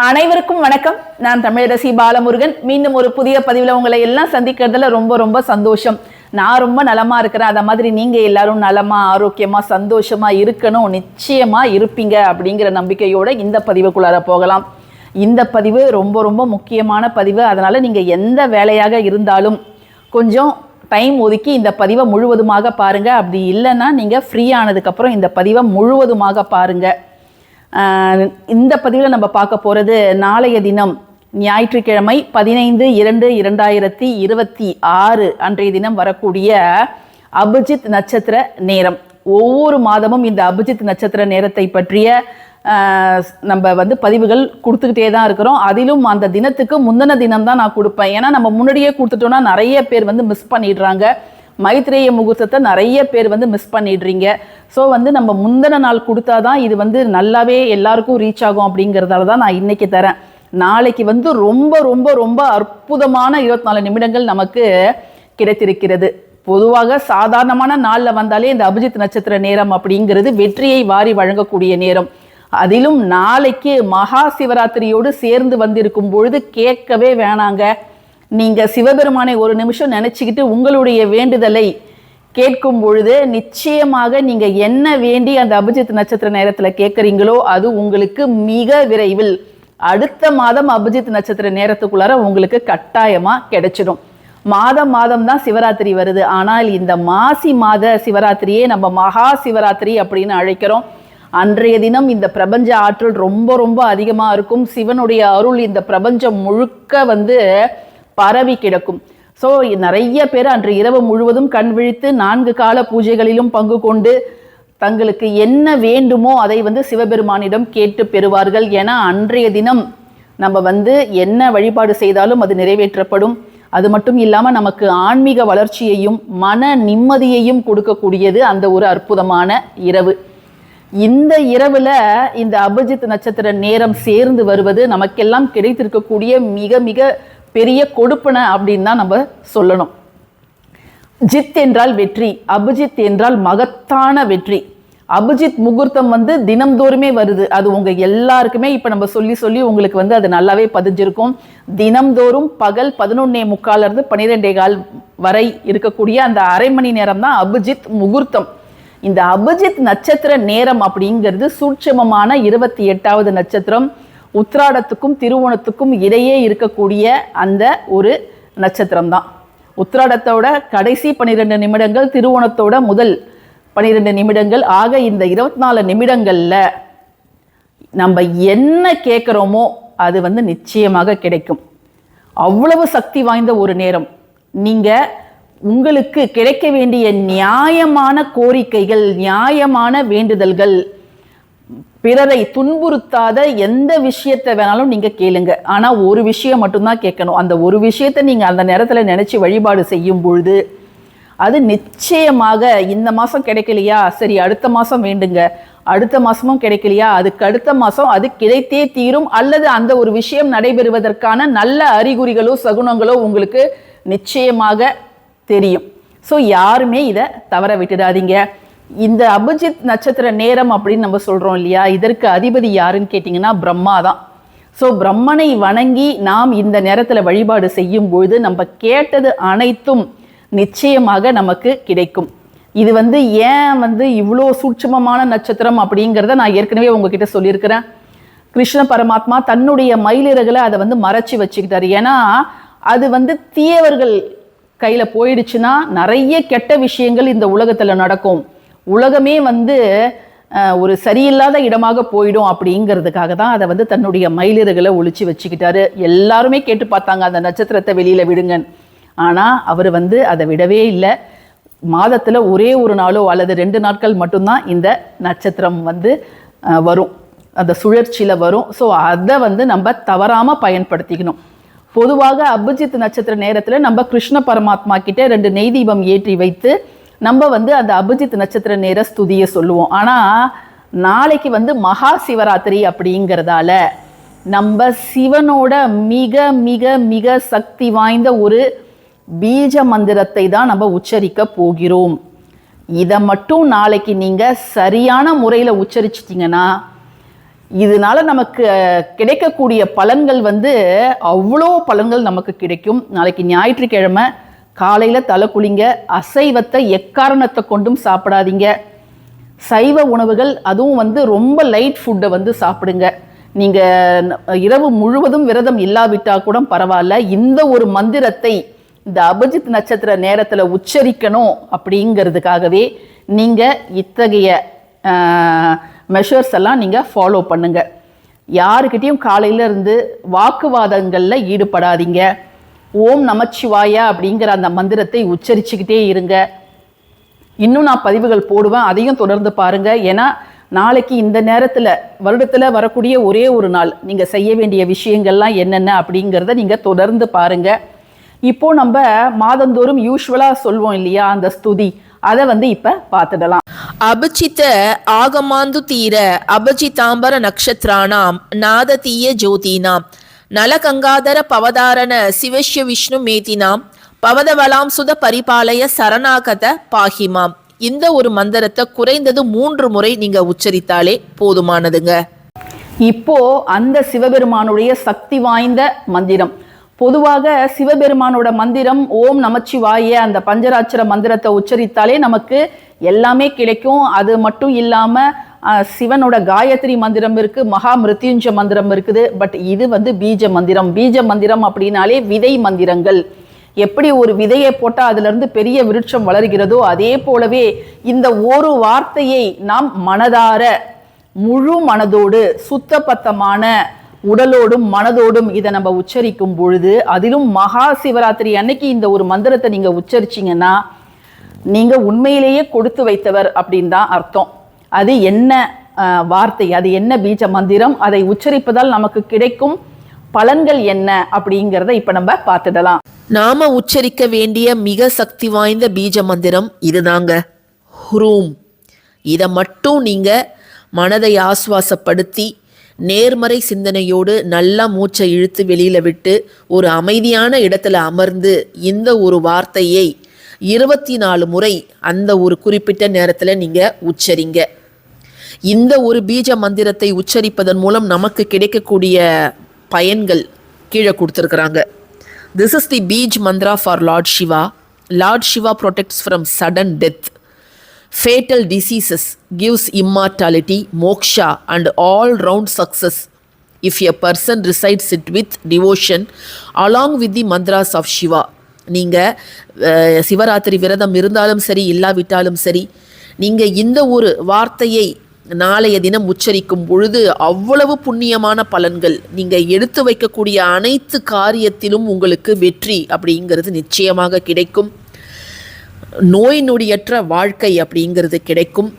அனைவருக்கும் வணக்கம். நான் தமிழரசி பாலமுருகன். மீண்டும் ஒரு புதிய பதிவில் உங்களை எல்லாம் சந்திக்கிறதுல ரொம்ப ரொம்ப சந்தோஷம். நான் ரொம்ப நலமா இருக்கிறேன். அதை மாதிரி நீங்க எல்லாரும் நலமா ஆரோக்கியமா சந்தோஷமா இருக்கணும், நிச்சயமா இருப்பீங்க அப்படிங்கிற நம்பிக்கையோட இந்த பதிவுக்குள்ளார போகலாம். இந்த பதிவு ரொம்ப ரொம்ப முக்கியமான பதிவு. அதனால நீங்க எந்த வேலையாக இருந்தாலும் கொஞ்சம் டைம் ஒதுக்கி இந்த பதிவை முழுவதுமாக பாருங்க. அப்படி இல்லைன்னா நீங்க ஃப்ரீ ஆனதுக்கப்புறம் இந்த பதிவை முழுவதுமாக பாருங்க. இந்த பதிவில் நம்ம பார்க்க போகிறது நாளைய தினம் ஞாயிற்றுக்கிழமை 15/2/2026 அன்றைய தினம் வரக்கூடிய அபிஜித் நட்சத்திர நேரம். ஒவ்வொரு மாதமும் இந்த அபிஜித் நட்சத்திர நேரத்தை பற்றிய நம்ம பதிவுகள் கொடுத்துக்கிட்டே தான் இருக்கிறோம். அதிலும் அந்த தினத்துக்கு முந்தின தினம் தான் நான் கொடுப்பேன். ஏன்னா நம்ம முன்னாடியே கொடுத்துட்டோம்னா நிறைய பேர் மிஸ் பண்ணிடுறாங்க. மைத்ரேய முகூர்த்தத்தை நிறைய பேர் மிஸ் பண்ணிடுறீங்க. ஸோ நம்ம முந்தின நாள் கொடுத்தா தான் இது நல்லாவே எல்லாருக்கும் ரீச் ஆகும். அப்படிங்கிறதால தான் நான் இன்னைக்கு தரேன். நாளைக்கு ரொம்ப ரொம்ப ரொம்ப அற்புதமான 24 நிமிடங்கள் நமக்கு கிடைத்திருக்கிறது. பொதுவாக சாதாரணமான நாளில் வந்தாலே இந்த அபிஜித் நட்சத்திர நேரம் அப்படிங்கிறது வெற்றியை வாரி வழங்கக்கூடிய நேரம். அதிலும் நாளைக்கு மகா சிவராத்திரியோடு சேர்ந்து வந்திருக்கும் பொழுது கேட்கவே வேணாங்க. நீங்க சிவபெருமானை ஒரு நிமிஷம் நினைச்சுக்கிட்டு உங்களுடைய வேண்டுதலை கேட்கும் பொழுது நிச்சயமாக நீங்க என்ன வேண்டி அந்த அபிஜித் நட்சத்திர நேரத்துல கேட்குறீங்களோ அது உங்களுக்கு மிக விரைவில் அடுத்த மாதம் அபிஜித் நட்சத்திர நேரத்துக்குள்ளார உங்களுக்கு கட்டாயமா கிடைச்சிடும். மாதம் தான் சிவராத்திரி வருது. ஆனால் இந்த மாசி மாத சிவராத்திரியே நம்ம மகா சிவராத்திரி அப்படின்னு அழைக்கிறோம். அன்றைய தினம் இந்த பிரபஞ்ச ஆற்றல் ரொம்ப ரொம்ப அதிகமா இருக்கும். சிவனுடைய அருள் இந்த பிரபஞ்சம் முழுக்க பரவி கிடக்கும். ஸோ நிறைய பேர் அன்று இரவு முழுவதும் கண் விழித்து 4 கால பூஜைகளிலும் பங்கு கொண்டு தங்களுக்கு என்ன வேண்டுமோ அதை சிவபெருமானிடம் கேட்டு பெறுவார்கள். ஏன்னா அன்றைய தினம் நம்ம என்ன வழிபாடு செய்தாலும் அது நிறைவேற்றப்படும். அது மட்டும் இல்லாமல் நமக்கு ஆன்மீக வளர்ச்சியையும் மன நிம்மதியையும் கொடுக்கக்கூடியது அந்த ஒரு அற்புதமான இரவு. இந்த இரவுல இந்த அபிஜித் நட்சத்திர நேரம் சேர்ந்து வருவது நமக்கெல்லாம் கிடைத்திருக்கக்கூடிய மிக மிக பெரிய கொடுப்பன அப்படின்னு தான் நம்ம சொல்லணும். ஜித் என்றால் வெற்றி, அபிஜித் என்றால் மகத்தான வெற்றி. அபிஜித் முகூர்த்தம் தினம்தோறுமே வருது. அது உங்க எல்லாருக்குமே இப்ப நம்ம சொல்லி உங்களுக்கு அது நல்லாவே பதிஞ்சிருக்கும். தினம்தோறும் பகல் 11:45 12:15 வரை இருக்கக்கூடிய அந்த அரை மணி நேரம் தான் அபிஜித் முகூர்த்தம். இந்த அபிஜித் நட்சத்திர நேரம் அப்படிங்கிறது சூட்சமமான 28வது நட்சத்திரம். உத்திராடத்துக்கும் திருவோணத்துக்கும் இடையே இருக்கக்கூடிய அந்த ஒரு நட்சத்திரம் தான். உத்திராடத்தோட கடைசி 12 நிமிடங்கள், திருவோணத்தோட முதல் 12 நிமிடங்கள். ஆக இந்த 24 நிமிடங்கள்ல நம்ம என்ன கேட்குறோமோ அது நிச்சயமாக கிடைக்கும். அவ்வளவு சக்தி வாய்ந்த ஒரு நேரம். நீங்க உங்களுக்கு கிடைக்க வேண்டிய நியாயமான கோரிக்கைகள், நியாயமான வேண்டுதல்கள், பிறரை துன்புறுத்தாத எந்த விஷயத்தை வேணாலும் நீங்க கேளுங்க. ஆனா ஒரு விஷயம் மட்டும்தான் கேட்கணும். அந்த ஒரு விஷயத்தை நீங்க அந்த நேரத்துல நினைச்சு வழிபாடு செய்யும் பொழுது அது நிச்சயமாக இந்த மாசம் கிடைக்கலையா, சரி அடுத்த மாசம் வேண்டுங்க. அடுத்த மாசமும் கிடைக்கலையா, அதுக்கு அடுத்த மாசம் அது கிடைத்தே தீரும். அல்லது அந்த ஒரு விஷயம் நடைபெறுவதற்கான நல்ல அறிகுறிகளோ சகுனங்களோ உங்களுக்கு நிச்சயமாக தெரியும். ஸோ யாருமே இதை தவற விட்டுடாதீங்க. இந்த அபிஜித் நட்சத்திர நேரம் அப்படின்னு நம்ம சொல்றோம் இல்லையா, இதற்கு அதிபதி யாருன்னு கேட்டிங்கன்னா பிரம்மா தான். ஸோ பிரம்மனை வணங்கி நாம் இந்த நேரத்தில் வழிபாடு செய்யும் பொழுது நம்ம கேட்டது அனைத்தும் நிச்சயமாக நமக்கு கிடைக்கும். இது ஏன் இவ்வளோ சூட்சமமான நட்சத்திரம் அப்படிங்கிறத நான் ஏற்கனவே உங்ககிட்ட சொல்லியிருக்கிறேன். கிருஷ்ண பரமாத்மா தன்னுடைய மயிலிறகுல அதை மறைச்சி வச்சுக்கிட்டாரு. ஏன்னா அது தீயவர்கள் கையில போயிடுச்சுன்னா நிறைய கெட்ட விஷயங்கள் இந்த உலகத்துல நடக்கும். உலகமே ஒரு சரியில்லாத இடமாக போயிடும். அப்படிங்கிறதுக்காக தான் அதை தன்னுடைய மயிலிறகுல ஒளிச்சு வச்சுக்கிட்டாரு. எல்லாருமே கேட்டு பார்த்தாங்க அந்த நட்சத்திரத்தை வெளியில விடுங்க. ஆனா அவர் அதை விடவே இல்லை. மாதத்துல ஒரே ஒரு நாளோ அல்லது 2 நாட்கள் மட்டும்தான் இந்த நட்சத்திரம் வரும், அந்த சுழற்சியில வரும். ஸோ அதை நம்ம தவறாம பயன்படுத்திக்கணும். பொதுவாக அபிஜித் நட்சத்திர நேரத்துல நம்ம கிருஷ்ண பரமாத்மா கிட்ட 2 நெய் தீபம் ஏற்றி வைத்து நம்ம அந்த அபிஜித் நட்சத்திர நேர ஸ்துதியை சொல்லுவோம். ஆனா நாளைக்கு மகா சிவராத்திரி அப்படிங்கிறதால நம்ம சிவனோட மிக மிக மிக சக்தி வாய்ந்த ஒரு பீஜ மந்திரத்தை தான் நம்ம உச்சரிக்க போகிறோம். இதை மட்டும் நாளைக்கு நீங்க சரியான முறையில் உச்சரிச்சிட்டிங்கன்னா இதனால நமக்கு கிடைக்கக்கூடிய பலன்கள் வந்து அவ்வளோ பலன்கள் நமக்கு கிடைக்கும். நாளைக்கு ஞாயிற்றுக்கிழமை காலையில் தலை குளிங்க. அசைவத்தை எக்காரணத்தை கொண்டும் சாப்பிடாதீங்க. சைவ உணவுகள் அதுவும் வந்து ரொம்ப லைட் ஃபுட்டை வந்து சாப்பிடுங்க. நீங்கள் இரவு முழுவதும் விரதம் இல்லாவிட்டால் கூட பரவாயில்ல, இந்த ஒரு மந்திரத்தை இந்த அபிஜித் நட்சத்திர நேரத்தில் உச்சரிக்கணும் அப்படிங்கிறதுக்காகவே நீங்கள் இத்தகைய மெஷர்ஸ் எல்லாம் நீங்கள் ஃபாலோ பண்ணுங்க. யாருக்கிட்டையும் காலையில இருந்து வாக்குவாதங்களில் ஈடுபடாதீங்க. ஓம் நமச்சிவாயா அப்படிங்கிற அந்த மந்திரத்தை உச்சரிச்சுக்கிட்டே இருங்க. இன்னும் நான் பதிவுகள் போடுவேன், அதையும் தொடர்ந்து பாருங்க. ஏன்னா நாளைக்கு இந்த நேரத்தில் வருடத்தில் வரக்கூடிய ஒரே ஒரு நாள் நீங்கள் செய்ய வேண்டிய விஷயங்கள்லாம் என்னென்ன அப்படிங்கிறத நீங்கள் தொடர்ந்து பாருங்க. இப்போ நம்ம மாதந்தோறும் யூஸ்வலாக சொல்வோம் இல்லையா அந்த ஸ்துதி, அதை வந்து இப்போ பார்த்துடலாம். அபிச்சித்த ஆகமாந்து தீர அபிஜிதாம்பர நக்ஷத்ராணாம் நாததீய ஜோதினாம் நலகங்காதர பவதாரண சிவஷ்ய விஷ்ணு மேதினாம் பவதவலாம் சுத பரிபாலய சரணாகத பாகிமாம். இந்த ஒரு மந்திரத்தை குறைந்தது 3 முறை நீங்க உச்சரித்தாலே போதுமானதுங்க. இப்போ அந்த சிவபெருமானுடைய சக்தி வாய்ந்த மந்திரம், பொதுவாக சிவபெருமானோட மந்திரம் ஓம் நமச்சிவாய அந்த பஞ்சராட்சர மந்திரத்தை உச்சரித்தாலே நமக்கு எல்லாமே கிடைக்கும். அது மட்டும் இல்லாம சிவனோட காயத்ரி மந்திரம் இருக்கு, மகா மிருத்யுஞ்ச மந்திரம் இருக்குது. பட் இது வந்து பீஜ மந்திரம். பீஜ மந்திரம் அப்படின்னாலே விதை மந்திரங்கள். எப்படி ஒரு விதையை போட்டால் அதுல இருந்து பெரிய விருட்சம் வளர்கிறதோ அதே போலவே இந்த ஒரு வார்த்தையை நாம் மனதார முழு மனதோடு சுத்தபத்தமான உடலோடும் மனதோடும் இதை நம்ம உச்சரிக்கும் பொழுது, அதிலும் மகா சிவராத்திரி அன்னைக்கு இந்த ஒரு மந்திரத்தை நீங்க உச்சரிச்சிங்கன்னா நீங்க உண்மையிலேயே கொடுத்து வைத்தவர் அப்படின்னு தான் அர்த்தம். அது என்ன வார்த்தை, அது என்ன பீஜ மந்திரம், அதை உச்சரிப்பதால் நமக்கு கிடைக்கும் பலன்கள் என்ன அப்படிங்கிறத இப்ப நம்ம பார்த்துடலாம். நாம உச்சரிக்க வேண்டிய மிக சக்தி வாய்ந்த பீஜ மந்திரம் இதுதாங்க, ஹ்ரூம். இதை மட்டும் நீங்க மனதை ஆசுவாசப்படுத்தி நேர்மறை சிந்தனையோடு நல்லா மூச்சை இழுத்து வெளியில விட்டு ஒரு அமைதியான இடத்துல அமர்ந்து இந்த ஒரு வார்த்தையை 24 முறை அந்த ஒரு குறிப்பிட்ட நேரத்தில் நீங்க உச்சரிங்க. இந்த ஒரு பீஜ மந்திரத்தை உச்சரிப்பதன் மூலம் நமக்கு கிடைக்கக்கூடிய பயன்கள் கீழே கொடுத்துருக்குறாங்க. This is the Beej mantra for Lord Shiva. Lord Shiva protects from sudden death, fatal diseases, gives immortality, moksha and all-round success if a person recites it with devotion along with the mantras of Shiva. நீங்கள் சிவராத்திரி விரதம் இருந்தாலும் சரி இல்லாவிட்டாலும் சரி, நீங்கள் இந்த ஒரு வார்த்தையை நாளைய தினம் உச்சரிக்கும் பொழுது அவ்வளவு புண்ணியமான பலன்கள், நீங்கள் எடுத்து வைக்கக்கூடிய அனைத்து காரியத்திலும் உங்களுக்கு வெற்றி அப்படிங்கிறது நிச்சயமாக கிடைக்கும். நோய் நொடியற்ற வாழ்க்கை அப்படிங்கிறது கிடைக்கும்.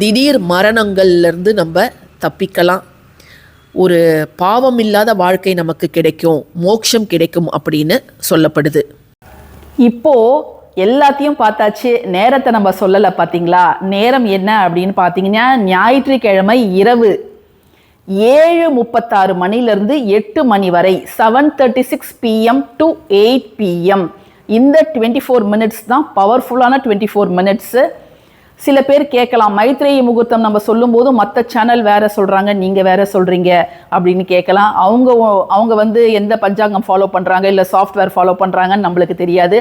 திடீர் மரணங்கள்லேருந்து நம்ம தப்பிக்கலாம். ஒரு பாவம் இல்லாத வாழ்க்கை நமக்கு கிடைக்கும், மோட்சம் கிடைக்கும் அப்படின்னு சொல்லப்படுது. இப்போ எல்லாத்தையும் பார்த்தாச்சு, நேரத்தை நம்ம சொல்லலை பார்த்தீங்களா? நேரம் என்ன அப்படின்னு பார்த்தீங்கன்னா ஞாயிற்றுக்கிழமை இரவு 7:36 மணிலிருந்து 8 மணி வரை 7:36 PM to 8 PM. இந்த 24 மினிட்ஸ் தான் பவர்ஃபுல்லான 24 மினிட்ஸு. சில பேர் கேட்கலாம், மைத்ரேயி முகூர்த்தம் நம்ம சொல்லும்போது மற்ற சேனல் வேற சொல்கிறாங்க, நீங்கள் வேற சொல்கிறீங்க அப்படின்னு கேட்கலாம். அவங்க வந்து எந்த பஞ்சாங்கம் ஃபாலோ பண்ணுறாங்க இல்லை சாஃப்ட்வேர் ஃபாலோ பண்ணுறாங்கன்னு நம்மளுக்கு தெரியாது.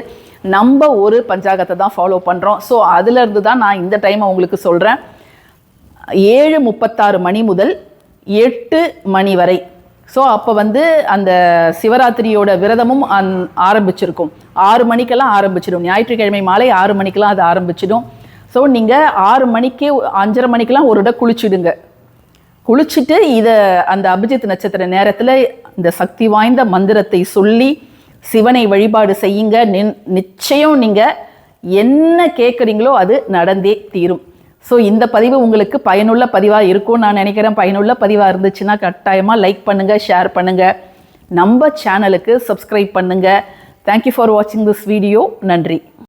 நம்ம ஒரு பஞ்சாங்கத்தை தான் ஃபாலோ பண்ணுறோம். ஸோ அதுலேருந்து தான் நான் இந்த டைமை உங்களுக்கு சொல்கிறேன். 7:36 மணி முதல் 8 மணி வரை. ஸோ அப்போ வந்து அந்த சிவராத்திரியோட விரதமும் ஆரம்பிச்சிருக்கும். 6 மணிக்கெல்லாம் ஆரம்பிச்சிடும். ஞாயிற்றுக்கிழமை மாலை 6 மணிக்கெல்லாம் அது ஆரம்பிச்சிடும். ஸோ நீங்கள் 6 மணிக்கு 5:30 மணிக்கெல்லாம் ஒரு இடம் குளிச்சுடுங்க. குளிச்சுட்டு இதை அந்த அபிஜித் நட்சத்திர நேரத்தில் இந்த சக்தி வாய்ந்த மந்திரத்தை சொல்லி சிவனை வழிபாடு செய்யுங்க. நிச்சயம் நீங்கள் என்ன கேட்குறீங்களோ அது நடந்தே தீரும். ஸோ இந்த பதிவு உங்களுக்கு பயனுள்ள பதிவாக இருக்கும்னு நான் நினைக்கிறேன். பயனுள்ள பதிவாக இருந்துச்சுன்னா கட்டாயமாக லைக் பண்ணுங்கள், ஷேர் பண்ணுங்கள், நம்ம சேனலுக்கு சப்ஸ்கிரைப் பண்ணுங்கள். தேங்க்யூ ஃபார் வாட்சிங் திஸ் வீடியோ. நன்றி.